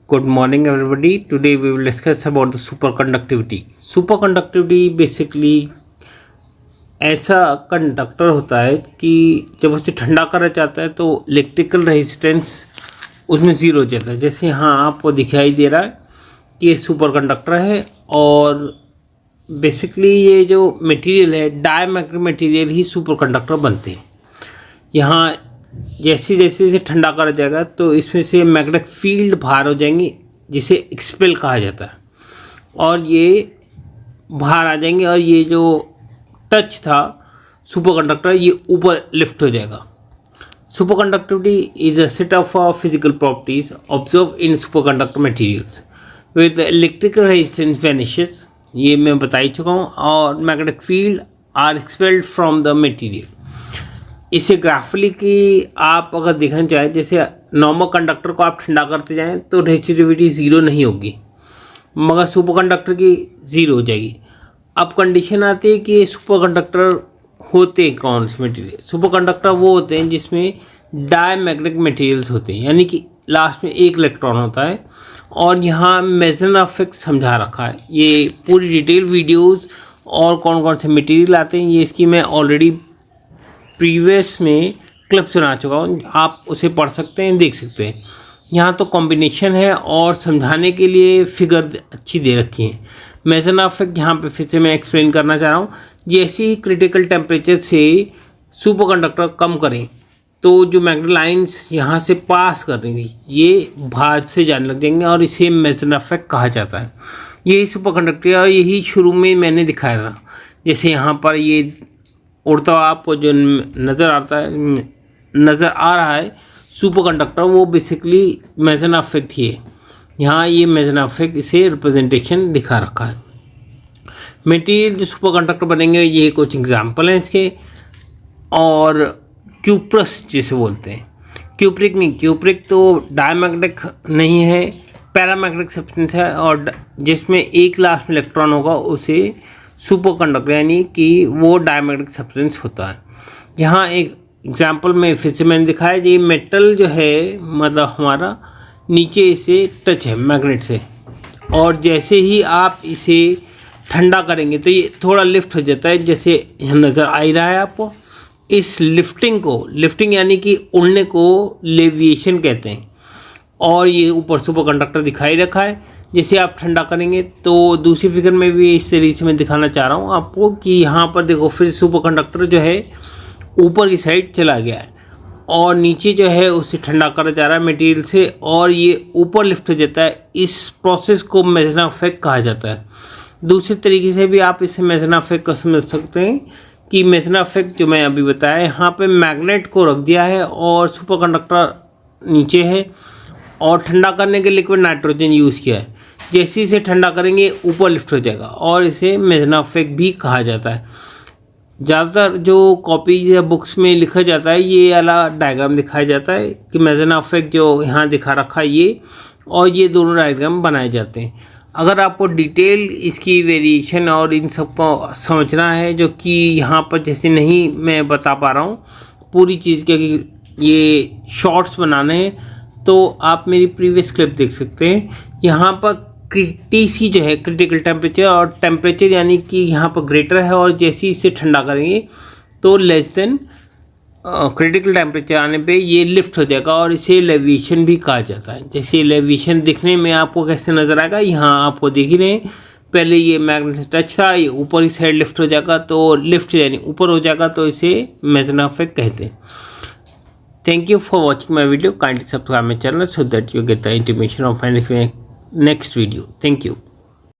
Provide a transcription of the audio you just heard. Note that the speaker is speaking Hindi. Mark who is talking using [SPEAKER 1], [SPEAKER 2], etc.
[SPEAKER 1] Good morning, everybody. Today we will discuss about the superconductivity. Superconductivity basically ऐसा कंडक्टर होता है कि जब उसे ठंडा करा जाता है तो इलेक्ट्रिकल रेजिस्टेंस उसमें ज़ीरो हो जाता है। जैसे यहाँ आपको दिखाई दे रहा है कि ये सुपरकंडक्टर है और बेसिकली ये जो मटेरियल है डायमैग्नेटिक मटेरियल ही सुपरकंडक्टर बनते हैं। यहाँ जैसे जैसे इसे ठंडा करा जाएगा तो इसमें से मैग्नेटिक फील्ड बाहर हो जाएंगे जिसे एक्सपेल कहा जाता है और ये बाहर आ जाएंगे और ये जो टच था सुपरकंडक्टर ये ऊपर लिफ्ट हो जाएगा। Superconductivity is a set of physical properties observe in superconductor materials with electrical resistance vanishes, ये मैं बता ही चुका हूँ, और magnetic field are expelled from the material. इसे ग्राफिकली कि आप अगर देखना चाहें, जैसे नॉर्मल कंडक्टर को आप ठंडा करते जाएं तो रेजिस्टिविटी ज़ीरो नहीं होगी, मगर सुपरकंडक्टर की ज़ीरो हो जाएगी। अब कंडीशन आती है कि सुपरकंडक्टर होते हैं कौन से मटेरियल। सुपरकंडक्टर वो होते हैं जिसमें डायमैग्नेटिक मटेरियल्स होते हैं, यानी कि लास्ट में एक इलेक्ट्रॉन होता है। और यहाँ मेसन इफेक्ट समझा रखा है, ये पूरी डिटेल वीडियोस और कौन कौन से मटेरियल आते हैं ये इसकी मैं ऑलरेडी प्रीवियस में क्लिप सुना चुका हूँ, आप उसे पढ़ सकते हैं, देख सकते हैं। यहाँ तो कॉम्बिनेशन है और समझाने के लिए फिगर अच्छी दे रखी है। मेसन इफेक्ट यहाँ पे फिर से मैं एक्सप्लेन करना चाह रहा हूँ। जैसे ही क्रिटिकल टेम्परेचर से सुपरकंडक्टर कम करें तो जो मैग्नेटिक लाइंस यहाँ से पास कर रही थी ये बाहर से जाने लग जाएंगे और इसे मेसन इफेक्ट कहा जाता है। यही सुपरकंडक्टर और यही शुरू में मैंने दिखाया था। जैसे यहाँ पर ये उड़ता हुआ आपको जो नज़र आ रहा है सुपरकंडक्टर, वो बेसिकली मेसन इफेक्ट ही है। यहाँ ये मेसन इफेक्ट इसे रिप्रेजेंटेशन दिखा रखा है। मटेरियल जो सुपरकंडक्टर बनेंगे ये कुछ एग्जांपल हैं इसके। और क्यूप्रस जिसे बोलते हैं, क्यूप्रिक नहीं, क्यूप्रिक तो डायमैग्नेटिक नहीं है, पैरामैग्नेटिक सब्सटेंस है और जिसमें एक लास्ट में इलेक्ट्रॉन होगा उसे सुपरकंडक्टर यानी कि वो डायमैग्नेटिक सब्सटेंस होता है। यहाँ एक एग्जांपल में फिर से मैंने दिखाया, ये मेटल जो है मतलब हमारा नीचे से टच है मैग्नेट से, और जैसे ही आप इसे ठंडा करेंगे तो ये थोड़ा लिफ्ट हो जाता है, जैसे यहाँ नज़र आ ही रहा है आपको। इस लिफ्टिंग यानी कि उड़ने को लेविएशन कहते हैं। और ये ऊपर सुपरकंडक्टर दिखाई रखा है। जैसे आप ठंडा करेंगे तो दूसरी फिगर में भी इस तरीके से मैं दिखाना चाह रहा हूँ आपको कि यहाँ पर देखो फिर सुपरकंडक्टर जो है ऊपर की साइड चला गया है और नीचे जो है उसे ठंडा करा जा रहा है मटेरियल से और ये ऊपर लिफ्ट हो जाता है। इस प्रोसेस को मेसन इफेक्ट कहा जाता है। दूसरे तरीके से भी आप इसे मेसन इफेक्ट को समझ सकते हैं कि मेसन इफेक्ट जो मैं अभी बताया, यहाँ पे मैग्नेट को रख दिया है और सुपरकंडक्टर नीचे है और ठंडा करने के लिक्विड नाइट्रोजन यूज़ किया है। जैसे इसे ठंडा करेंगे ऊपर लिफ्ट हो जाएगा और इसे मेसन इफेक्ट भी कहा जाता है। ज़्यादातर जो कॉपीज या बुक्स में लिखा जाता है ये वाला डायग्राम दिखाया जाता है कि मेसन इफेक्ट जो यहाँ दिखा रखा है ये, और ये दोनों डायग्राम बनाए जाते हैं। अगर आपको डिटेल इसकी वेरिएशन और इन सब को समझना है जो कि यहाँ पर जैसे नहीं मैं बता पा रहा हूँ पूरी चीज़, क्योंकि ये शॉर्ट्स बनाने हैं, तो आप मेरी प्रीवियस क्लिप देख सकते हैं। यहाँ पर TC जो है क्रिटिकल टेम्परेचर, और टेम्परेचर यानी कि यहाँ पर ग्रेटर है और जैसे ही इसे ठंडा करेंगे तो लेस देन क्रिटिकल टेम्परेचर आने पे ये लिफ्ट हो जाएगा और इसे लेविएशन भी कहा जाता है। जैसे लेविएशन दिखने में आपको कैसे नज़र आएगा, यहाँ आपको देख ही रहे हैं, पहले ये मैग्नेट टच था, ये ऊपर की साइड लिफ्ट हो जाएगा तो लिफ्ट यानी ऊपर हो जाएगा तो इसे मेसन इफेक्ट कहते हैं। Thank you for watching my video. Kindly subscribe my channel so that you get the intimation of my next video. Thank you.